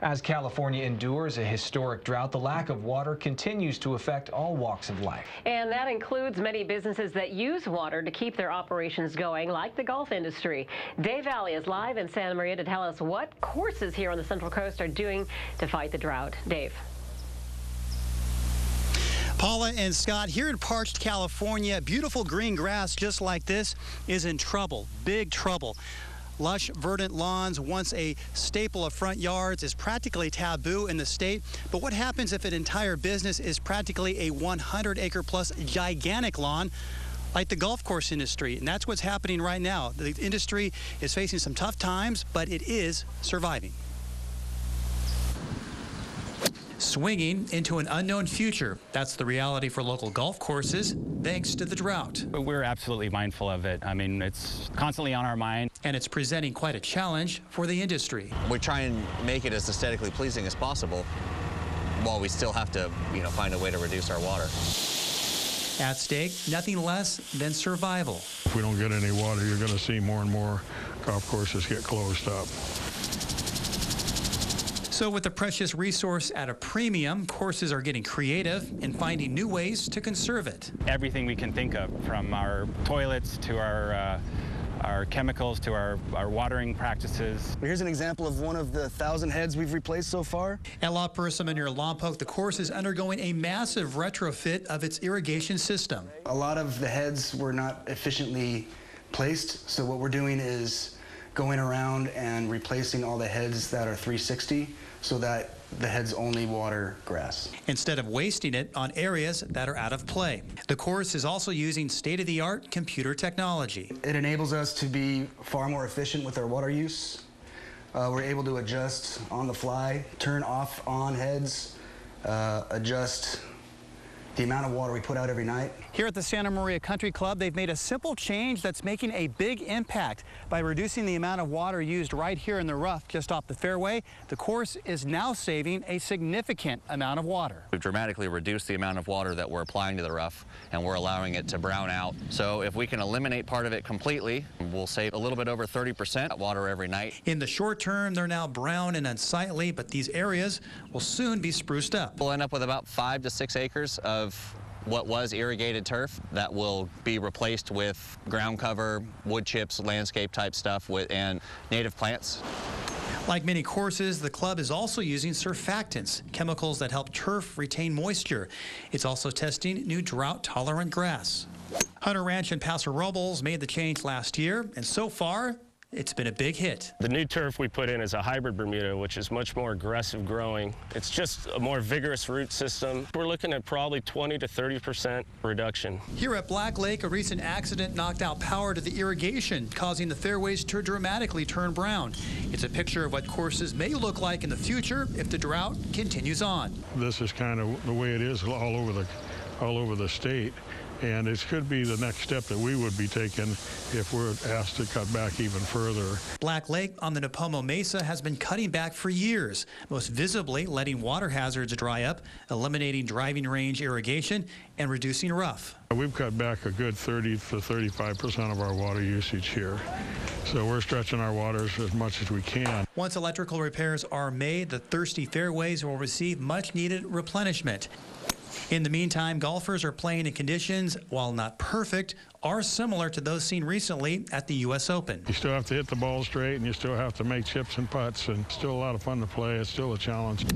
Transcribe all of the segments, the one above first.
As California endures a historic drought, the lack of water continues to affect all walks of life. And that includes many businesses that use water to keep their operations going, like the golf industry. Dave Valley is live in Santa Maria to tell us what courses here on the Central Coast are doing to fight the drought. Dave. Paula and Scott, here in parched California, beautiful green grass just like this is in trouble, big trouble. Lush, verdant lawns, once a staple of front yards, is practically taboo in the state. But what happens if an entire business is practically a 100-acre-plus gigantic lawn, like the golf course industry? And that's what's happening right now. The industry is facing some tough times, but it is surviving. Swinging into an unknown future. That's the reality for local golf courses, thanks to the drought. We're absolutely mindful of it. I mean, it's constantly on our mind. And it's presenting quite a challenge for the industry. We try and make it as aesthetically pleasing as possible, while we still have to, find a way to reduce our water. At stake, nothing less than survival. If we don't get any water, you're going to see more and more golf courses get closed up. So with the precious resource at a premium, courses are getting creative and finding new ways to conserve it. Everything we can think of, from our toilets to our chemicals to our watering practices. Here's an example of one of the 1,000 heads we've replaced so far. At La Persima near Lompoc, the course is undergoing a massive retrofit of its irrigation system. A lot of the heads were not efficiently placed, so what we're doing is going around and replacing all the heads that are 360 so that the heads only water grass, instead of wasting it on areas that are out of play. The course is also using state-of-the-art computer technology. It enables us to be far more efficient with our water use. We're able to adjust on the fly, turn off on heads, adjust the amount of water we put out every night. Here at the Santa Maria Country Club, they've made a simple change that's making a big impact. By reducing the amount of water used right here in the rough just off the fairway, the course is now saving a significant amount of water. We've dramatically reduced the amount of water that we're applying to the rough, and we're allowing it to brown out. So if we can eliminate part of it completely, we'll save a little bit over 30% water every night. In the short term, they're now brown and unsightly, but these areas will soon be spruced up. We'll end up with about 5 to 6 acres of what was irrigated turf that will be replaced with ground cover, wood chips, landscape type stuff and native plants. Like many courses, the club is also using surfactants, chemicals that help turf retain moisture. It's also testing new drought-tolerant grass. Hunter Ranch in Paso Robles made the change last year, and so far, it's been a big hit. The new turf we put in is a hybrid Bermuda, which is much more aggressive growing. It's just a more vigorous root system. We're looking at probably 20 to 30% reduction. Here at Black Lake, a recent accident knocked out power to the irrigation, causing the fairways to dramatically turn brown. It's a picture of what courses may look like in the future if the drought continues on. This is kind of the way it is all over the state. And it could be the next step that we would be taking if we're asked to cut back even further. Black Lake on the Napomo Mesa has been cutting back for years, most visibly letting water hazards dry up, eliminating driving range irrigation, and reducing rough. We've cut back a good 30 to 35% of our water usage here. So we're stretching our waters as much as we can. Once electrical repairs are made, the thirsty fairways will receive much-needed replenishment. In the meantime, golfers are playing in conditions, while not perfect, are similar to those seen recently at the U.S. Open. You still have to hit the ball straight, and you still have to make chips and putts, and still a lot of fun to play. It's still a challenge.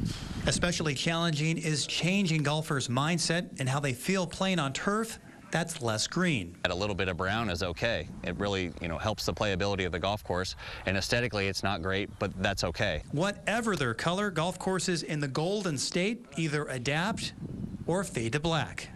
Especially challenging is changing golfers' mindset and how they feel playing on turf that's less green. A little bit of brown is okay. It really, helps the playability of the golf course, and aesthetically it's not great, but that's okay. Whatever their color, golf courses in the Golden State either adapt or fade to black.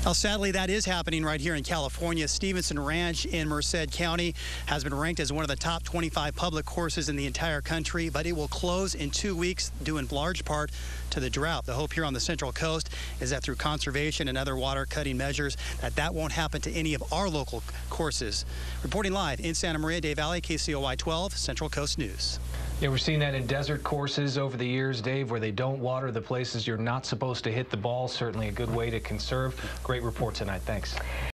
Now, sadly, that is happening right here in California. Stevenson Ranch in Merced County has been ranked as one of the top 25 public courses in the entire country, but it will close in 2 weeks, due in large part to the drought. The hope here on the Central Coast is that through conservation and other water-cutting measures, that won't happen to any of our local courses. Reporting live in Santa Maria, Dave Valley, KCOY 12, Central Coast News. Yeah, we're seeing that in desert courses over the years, Dave, where they don't water the places you're not supposed to hit the ball. Certainly a good way to conserve. Great report tonight. Thanks.